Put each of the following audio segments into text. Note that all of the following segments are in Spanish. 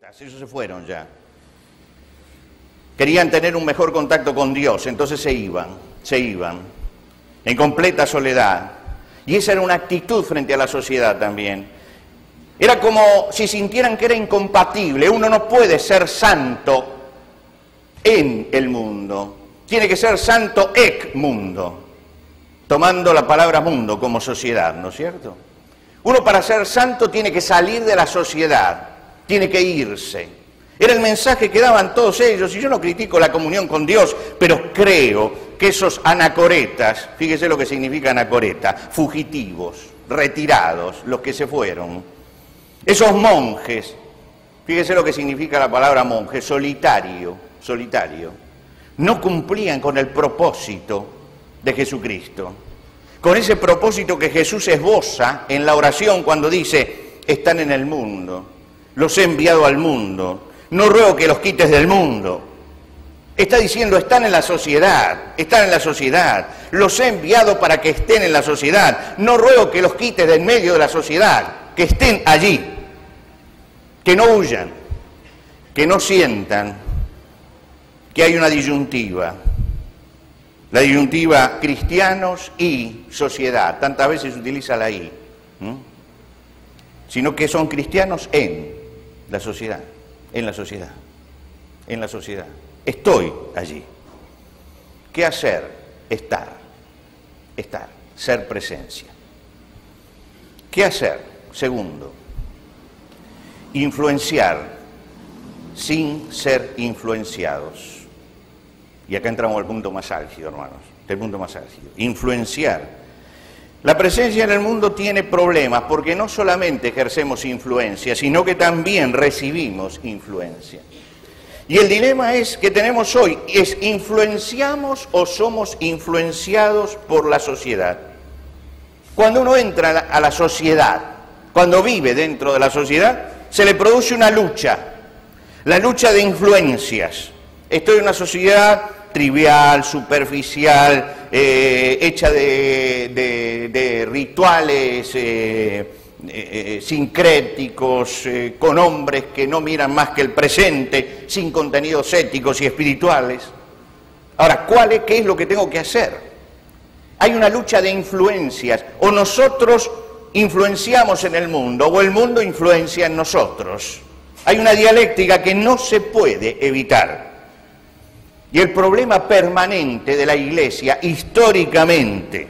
Ellos se fueron ya. Querían tener un mejor contacto con Dios, entonces se iban, en completa soledad. Y esa era una actitud frente a la sociedad también. Era como si sintieran que era incompatible. Uno no puede ser santo en el mundo, tiene que ser santo ec mundo, tomando la palabra mundo como sociedad, ¿no es cierto? Uno para ser santo tiene que salir de la sociedad, tiene que irse. Era el mensaje que daban todos ellos, y yo no critico la comunión con Dios, pero creo que esos anacoretas, fíjese lo que significa anacoreta, fugitivos, retirados, los que se fueron, esos monjes, fíjese lo que significa la palabra monje, solitario, no cumplían con el propósito de Jesucristo, con ese propósito que Jesús esboza en la oración cuando dice, están en el mundo, los he enviado al mundo, no ruego que los quites del mundo. Está diciendo, están en la sociedad, los he enviado para que estén en la sociedad, no ruego que los quites del medio de la sociedad, que estén allí, que no huyan, que no sientan que hay una disyuntiva, la disyuntiva cristianos y sociedad, tantas veces se utiliza la I, sino que son cristianos en la sociedad. Estoy allí. ¿Qué hacer? Estar, ser presencia. ¿Qué hacer? Segundo, influenciar sin ser influenciados. Y acá entramos al punto más álgido, hermanos, el punto más álgido. Influenciar. La presencia en el mundo tiene problemas porque no solamente ejercemos influencia, sino que también recibimos influencia. Y el dilema que tenemos hoy es, ¿influenciamos o somos influenciados por la sociedad? Cuando uno entra a la sociedad, cuando vive dentro de la sociedad, se le produce una lucha, la lucha de influencias. Estoy en una sociedad trivial, superficial, hecha de rituales sincréticos, con hombres que no miran más que el presente, sin contenidos éticos y espirituales. Ahora, ¿qué es lo que tengo que hacer? Hay una lucha de influencias, o nosotros influenciamos en el mundo, o el mundo influencia en nosotros. Hay una dialéctica que no se puede evitar. Y el problema permanente de la Iglesia, históricamente,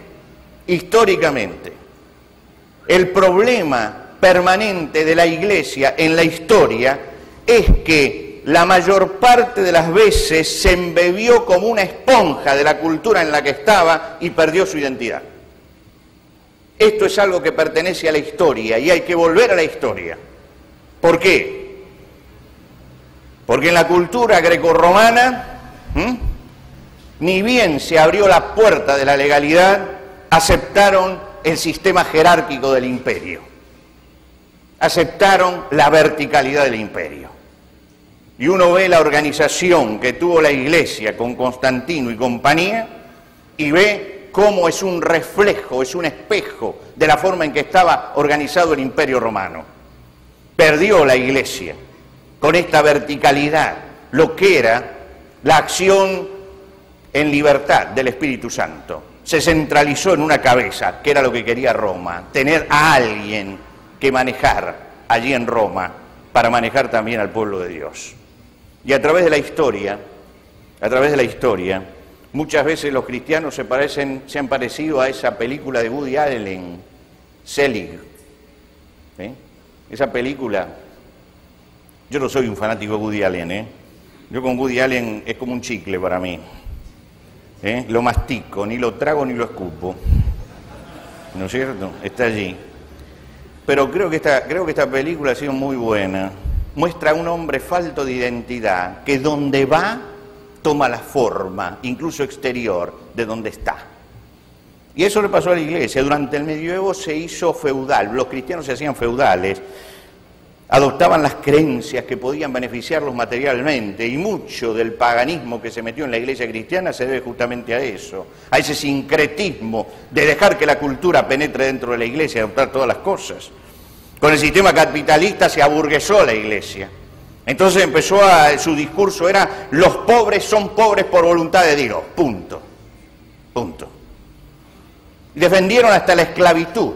el problema permanente de la Iglesia en la historia es que la mayor parte de las veces se embebió como una esponja de la cultura en la que estaba y perdió su identidad. Esto es algo que pertenece a la historia y hay que volver a la historia. ¿Por qué? Porque en la cultura grecorromana, ni bien se abrió la puerta de la legalidad, aceptaron el sistema jerárquico del imperio, aceptaron la verticalidad del imperio. Y uno ve la organización que tuvo la Iglesia con Constantino y compañía y ve cómo es un reflejo, es un espejo de la forma en que estaba organizado el imperio romano. Perdió la Iglesia con esta verticalidad lo que era la acción en libertad del Espíritu Santo. Se centralizó en una cabeza, que era lo que quería Roma, tener a alguien que manejar allí en Roma, para manejar también al pueblo de Dios. Y a través de la historia, muchas veces los cristianos se han parecido a esa película de Woody Allen, Selig. Esa película, yo no soy un fanático de Woody Allen, Yo con Woody Allen es como un chicle para mí. Lo mastico, ni lo trago ni lo escupo. ¿No es cierto? Está allí. Pero creo que esta película ha sido muy buena. Muestra a un hombre falto de identidad, que donde va, toma la forma, incluso exterior, de donde está. Y eso le pasó a la Iglesia. Durante el medioevo se hizo feudal. Los cristianos se hacían feudales. Adoptaban las creencias que podían beneficiarlos materialmente, y mucho del paganismo que se metió en la Iglesia cristiana se debe justamente a eso, a ese sincretismo de dejar que la cultura penetre dentro de la Iglesia y adoptar todas las cosas. Con el sistema capitalista se aburguesó la Iglesia, Entonces su discurso era: los pobres son pobres por voluntad de Dios, punto, punto. Y defendieron hasta la esclavitud,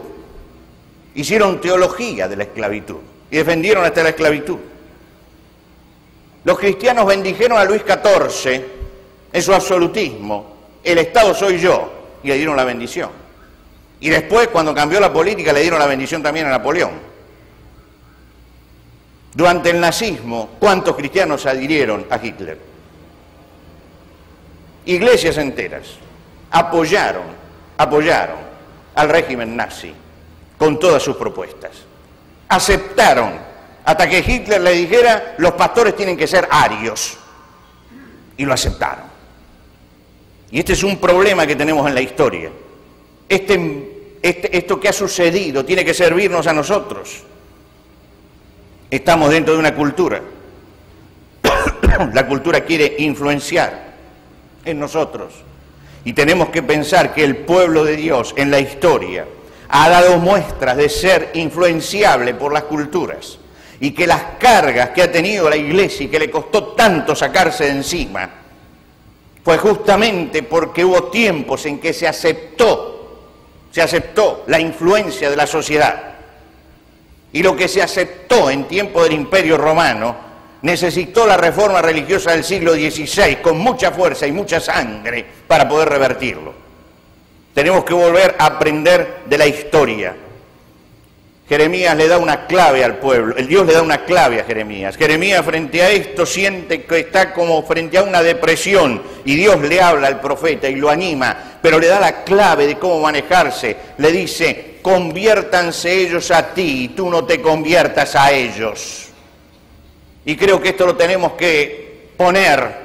hicieron teología de la esclavitud, y defendieron hasta la esclavitud. Los cristianos bendijeron a Luis XIV en su absolutismo: el Estado soy yo, y le dieron la bendición. Y después, cuando cambió la política, le dieron la bendición también a Napoleón. Durante el nazismo, ¿cuántos cristianos adhirieron a Hitler? Iglesias enteras apoyaron al régimen nazi con todas sus propuestas. Aceptaron, hasta que Hitler le dijera: los pastores tienen que ser arios. Y lo aceptaron. Y este es un problema que tenemos en la historia. Esto que ha sucedido tiene que servirnos a nosotros. Estamos dentro de una cultura. La cultura quiere influenciar en nosotros. Y tenemos que pensar que el pueblo de Dios en la historia ha dado muestras de ser influenciable por las culturas. Y que las cargas que ha tenido la Iglesia y que le costó tanto sacarse de encima, fue justamente porque hubo tiempos en que se aceptó la influencia de la sociedad. Y lo que se aceptó en tiempo del Imperio Romano necesitó la reforma religiosa del siglo XVI con mucha fuerza y mucha sangre para poder revertirlo. Tenemos que volver a aprender de la historia. Jeremías le da una clave al pueblo, el Dios le da una clave a Jeremías. Jeremías frente a esto siente que está como frente a una depresión y Dios le habla al profeta y lo anima, pero le da la clave de cómo manejarse. Le dice: conviértanse ellos a ti y tú no te conviertas a ellos. Y creo que esto lo tenemos que poner,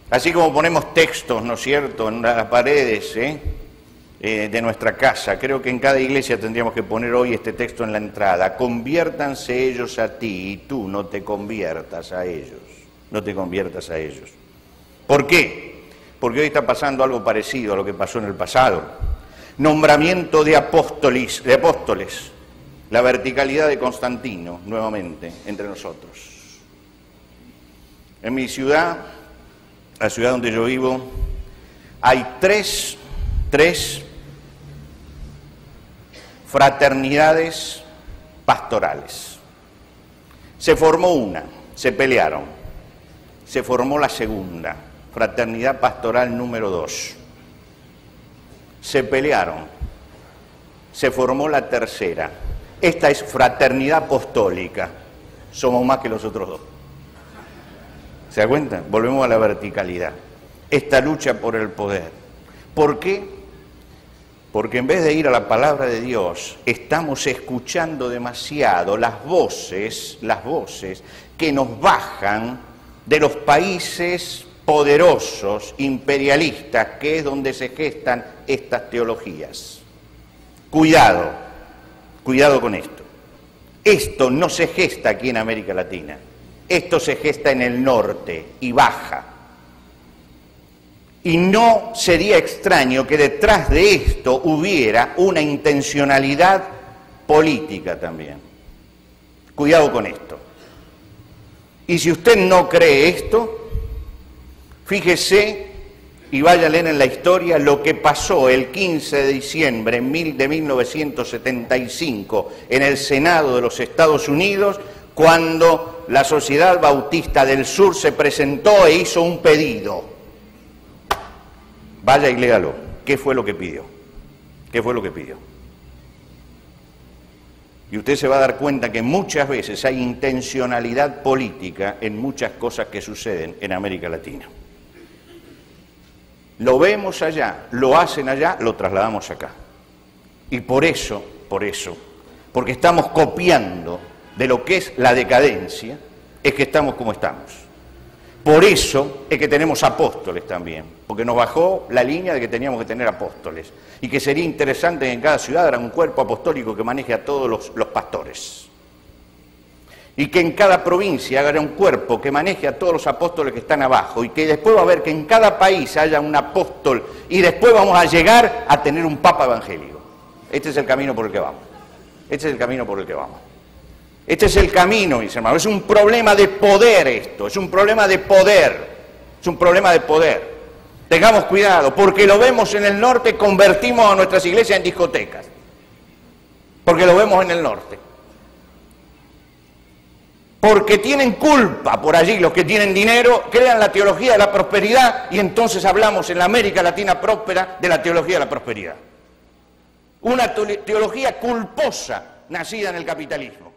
así como ponemos textos, ¿no es cierto?, en las paredes de nuestra casa. Creo que en cada iglesia tendríamos que poner hoy este texto en la entrada: conviértanse ellos a ti y tú no te conviertas a ellos. No te conviertas a ellos. ¿Por qué? Porque hoy está pasando algo parecido a lo que pasó en el pasado. Nombramiento de apóstoles, la verticalidad de Constantino, nuevamente, entre nosotros. En mi ciudad, la ciudad donde yo vivo, hay tres fraternidades pastorales. Se formó una, se pelearon, se formó la segunda, fraternidad pastoral número 2. Se pelearon, se formó la tercera. Esta es fraternidad apostólica. Somos más que los otros dos. ¿Se da cuenta? Volvemos a la verticalidad. Esta lucha por el poder. ¿Por qué? Porque en vez de ir a la palabra de Dios, estamos escuchando demasiado las voces que nos bajan de los países poderosos, imperialistas, que es donde se gestan estas teologías. Cuidado con esto. Esto no se gesta aquí en América Latina, esto se gesta en el norte y baja. Y no sería extraño que detrás de esto hubiera una intencionalidad política también. Cuidado con esto. Y si usted no cree esto, fíjese y vaya a leer en la historia lo que pasó el 15 de diciembre de 1975 en el Senado de los Estados Unidos, cuando la Sociedad Bautista del Sur se presentó e hizo un pedido. Vaya y léalo. ¿Qué fue lo que pidió? ¿Qué fue lo que pidió? Y usted se va a dar cuenta que muchas veces hay intencionalidad política en muchas cosas que suceden en América Latina. Lo vemos allá, lo hacen allá, lo trasladamos acá. Y por eso, porque estamos copiando de lo que es la decadencia, es que estamos como estamos. Por eso es que tenemos apóstoles también, porque nos bajó la línea de que teníamos que tener apóstoles, y que sería interesante que en cada ciudad haya un cuerpo apostólico que maneje a todos los pastores. Y que en cada provincia haya un cuerpo que maneje a todos los apóstoles que están abajo, y que después va a haber que en cada país haya un apóstol, y después vamos a llegar a tener un papa evangélico. Este es el camino por el que vamos. Este es el camino por el que vamos. Este es el camino, mis hermanos. Es un problema de poder esto, es un problema de poder, es un problema de poder. Tengamos cuidado, porque lo vemos en el norte, convertimos a nuestras iglesias en discotecas. Porque lo vemos en el norte. Porque tienen culpa por allí, los que tienen dinero, crean la teología de la prosperidad y entonces hablamos en la América Latina próspera de la teología de la prosperidad. Una teología culposa nacida en el capitalismo.